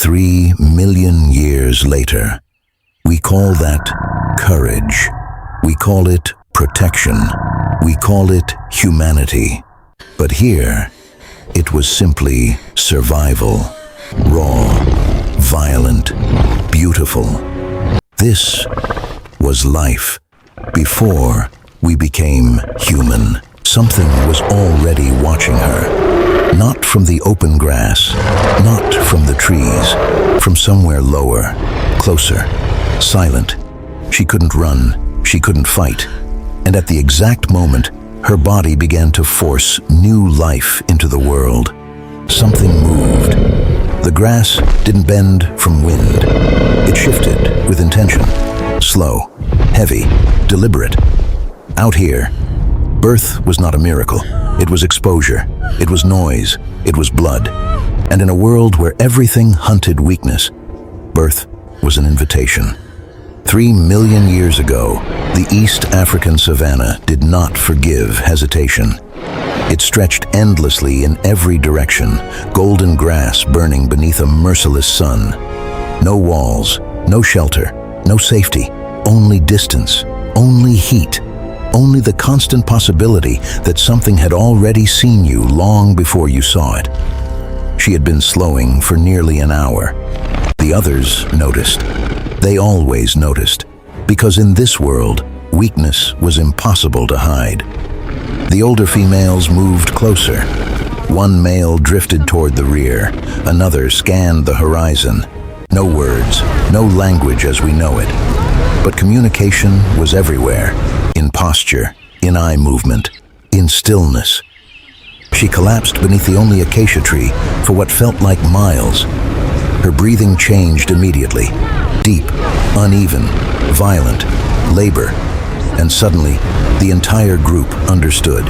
3 million years later. We call that courage. We call it protection. We call it humanity. But here, it was simply survival. Raw, violent, beautiful. This was life. Before we became human, something was already watching her. Not from the open grass, not from the trees, from somewhere lower, closer, silent. She couldn't run, she couldn't fight. And at the exact moment, her body began to force new life into the world. Something moved. The grass didn't bend from wind. It shifted with intention. Slow, heavy, deliberate. Out here, birth was not a miracle. It was exposure. It was noise. It was blood. And in a world where everything hunted weakness, birth was an invitation. 3 million years ago, the East African savanna did not forgive hesitation. It stretched endlessly in every direction, golden grass burning beneath a merciless sun. No walls, no shelter, no safety, only distance, only heat, only the constant possibility that something had already seen you long before you saw it. She had been slowing for nearly an hour. The others noticed. They always noticed, because in this world, weakness was impossible to hide. The older females moved closer. One male drifted toward the rear, another scanned the horizon. No words, no language as we know it. But communication was everywhere, in posture, in eye movement, in stillness. She collapsed beneath the only acacia tree for what felt like miles. Her breathing changed immediately. Deep, uneven, violent, labor. And suddenly, the entire group understood.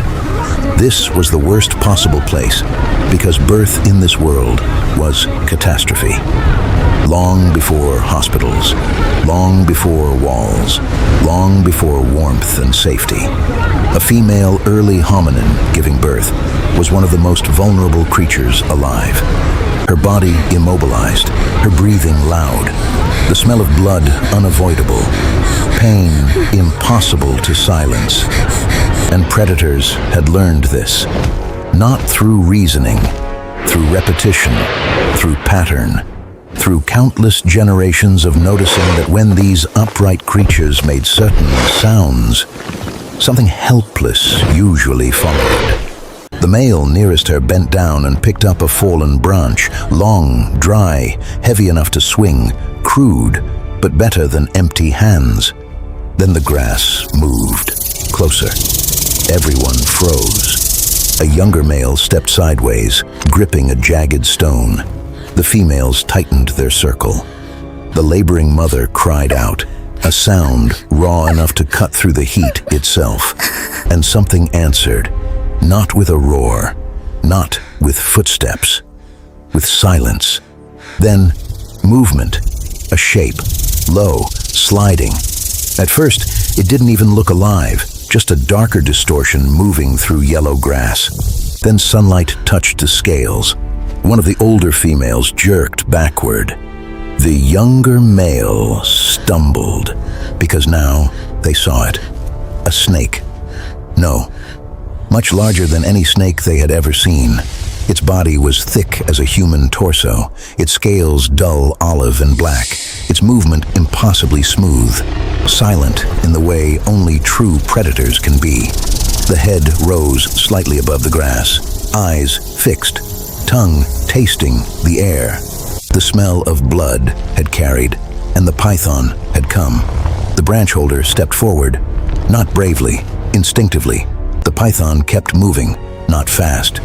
This was the worst possible place, because birth in this world was catastrophe. Long before hospitals, long before walls, long before warmth and safety. A female early hominin giving birth was one of the most vulnerable creatures alive. Her body immobilized, her breathing loud, the smell of blood unavoidable, pain impossible to silence. And predators had learned this, not through reasoning, through repetition, through pattern, through countless generations of noticing that when these upright creatures made certain sounds, something helpless usually followed. The male nearest her bent down and picked up a fallen branch, long, dry, heavy enough to swing, crude, but better than empty hands. Then the grass moved, closer. Everyone froze. A younger male stepped sideways, gripping a jagged stone. The females tightened their circle. The laboring mother cried out, a sound raw enough to cut through the heat itself. And something answered. Not with a roar, not with footsteps, with silence. Then, movement, a shape, low, sliding. At first, it didn't even look alive, just a darker distortion moving through yellow grass. Then sunlight touched the scales. One of the older females jerked backward. The younger male stumbled, because now they saw it. A snake. No. Much larger than any snake they had ever seen. Its body was thick as a human torso, its scales dull olive and black, its movement impossibly smooth, silent in the way only true predators can be. The head rose slightly above the grass, eyes fixed, tongue tasting the air. The smell of blood had carried, and the python had come. The branch holder stepped forward, not bravely, instinctively. The python kept moving, not fast.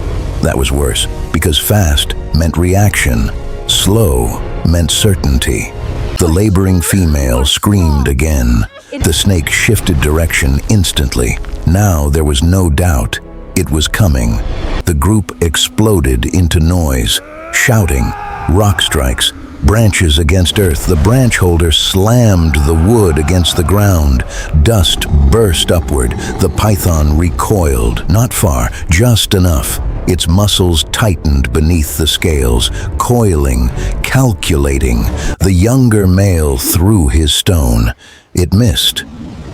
That was worse, because fast meant reaction. Slow meant certainty. The laboring female screamed again. The snake shifted direction instantly. Now there was no doubt. It was coming. The group exploded into noise, shouting, rock strikes, branches against earth. The branch holder slammed the wood against the ground. Dust burst upward. The python recoiled, not far, just enough. Its muscles tightened beneath the scales, coiling, calculating. The younger male threw his stone. It missed.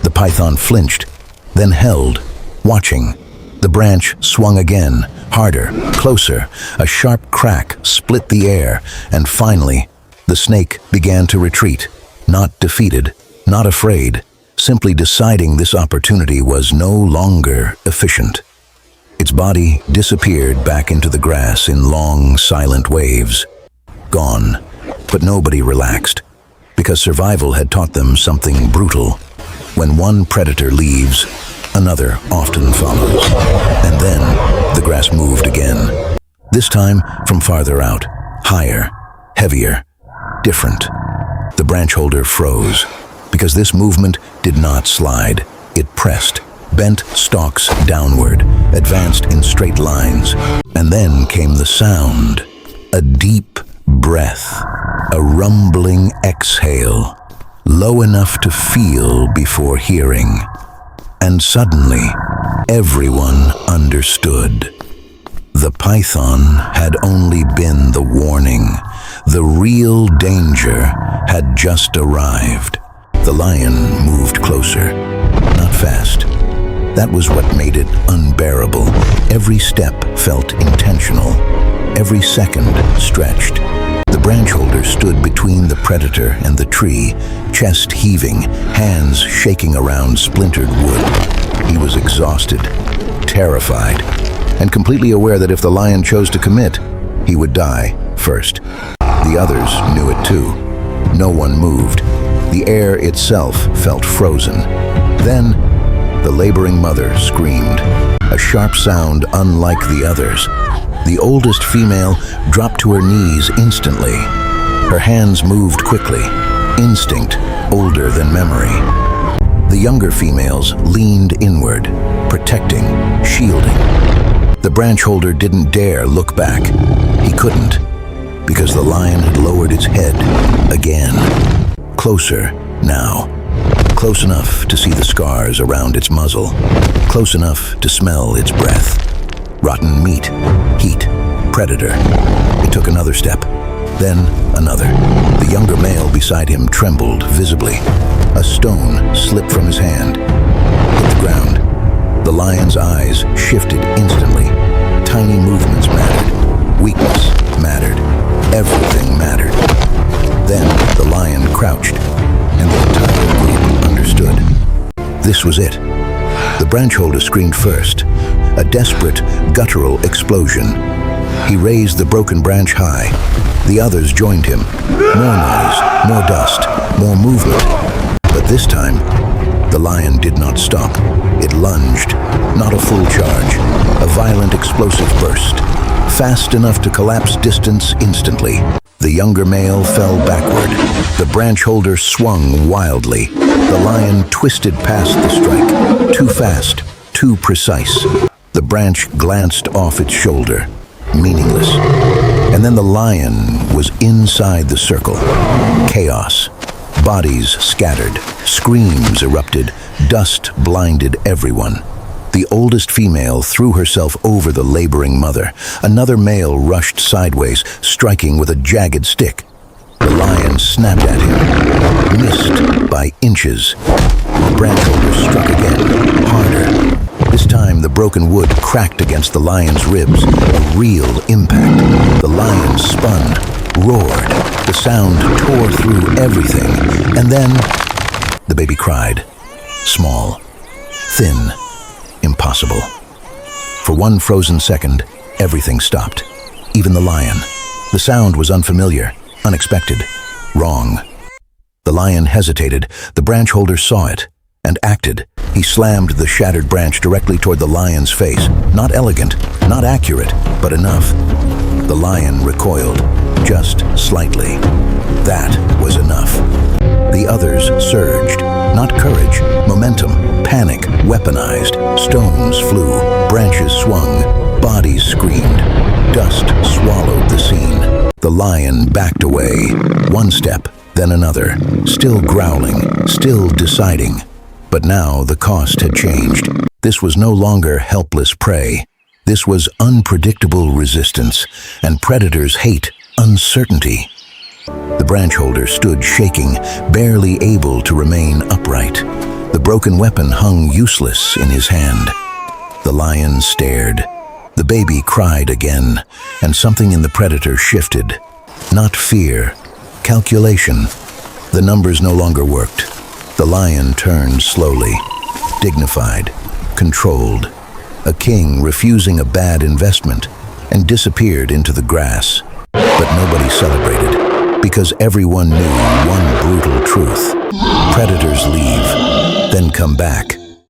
The python flinched, then held, watching. The branch swung again, harder, closer. A sharp crack split the air, and finally, the snake began to retreat, not defeated, not afraid, simply deciding this opportunity was no longer efficient. Its body disappeared back into the grass in long, silent waves. Gone, but nobody relaxed, because survival had taught them something brutal. When one predator leaves, another often follows. And then the grass moved again. This time from farther out, higher, heavier, different. The branch holder froze, because this movement did not slide. It pressed, bent stalks downward, advanced in straight lines. And then came the sound, a deep breath, a rumbling exhale, low enough to feel before hearing. And suddenly, everyone understood. The python had only been the warning. The real danger had just arrived. The lion moved closer, not fast. That was what made it unbearable. Every step felt intentional. Every second stretched. The branch holder stood between the predator and the tree, chest heaving, hands shaking around splintered wood. He was exhausted, terrified, and completely aware that if the lion chose to commit, he would die first. The others knew it too. No one moved. The air itself felt frozen. Then, the laboring mother screamed, a sharp sound unlike the others. The oldest female dropped to her knees instantly. Her hands moved quickly, instinct older than memory. The younger females leaned inward, protecting, shielding. The branch holder didn't dare look back. He couldn't, because the lion had lowered its head again. Closer now. Close enough to see the scars around its muzzle. Close enough to smell its breath. Rotten meat, heat, predator. He took another step, then another. The younger male beside him trembled visibly. A stone slipped from his hand, hit the ground. The lion's eyes shifted instantly. Tiny movements mattered. Weakness mattered. Everything mattered. Then the lion crouched, and the entire group understood. This was it. The branch holder screamed first, a desperate, guttural explosion. He raised the broken branch high. The others joined him. More noise, more dust, more movement. But this time, the lion did not stop. It lunged, not a full charge, a violent explosive burst, fast enough to collapse distance instantly. The younger male fell backward. The branch holder swung wildly. The lion twisted past the strike. Too fast, too precise. The branch glanced off its shoulder, meaningless. And then the lion was inside the circle. Chaos. Bodies scattered. Screams erupted. Dust blinded everyone. The oldest female threw herself over the laboring mother. Another male rushed sideways, striking with a jagged stick. The lion snapped at him, missed by inches. The branch holder struck again, harder. This time the broken wood cracked against the lion's ribs, a real impact. The lion spun, roared. The sound tore through everything. And then the baby cried. Small, thin, impossible. For one frozen second, everything stopped. Even the lion. The sound was unfamiliar, unexpected, wrong. The lion hesitated. The branch holder saw it and acted. He slammed the shattered branch directly toward the lion's face. Not elegant, not accurate, but enough. The lion recoiled, just slightly. That was enough. The others surged. Not courage, momentum, panic, weaponized. Stones flew, branches swung, bodies screamed. Dust swallowed the scene. The lion backed away, one step, then another, still growling, still deciding. But now the cost had changed. This was no longer helpless prey. This was unpredictable resistance, and predators hate uncertainty. The branch holder stood shaking, barely able to remain upright. The broken weapon hung useless in his hand. The lion stared. The baby cried again, and something in the predator shifted. Not fear, calculation. The numbers no longer worked. The lion turned slowly, dignified, controlled. A king refusing a bad investment, and disappeared into the grass. But nobody celebrated, because everyone knew one brutal truth. Predators leave, then come back,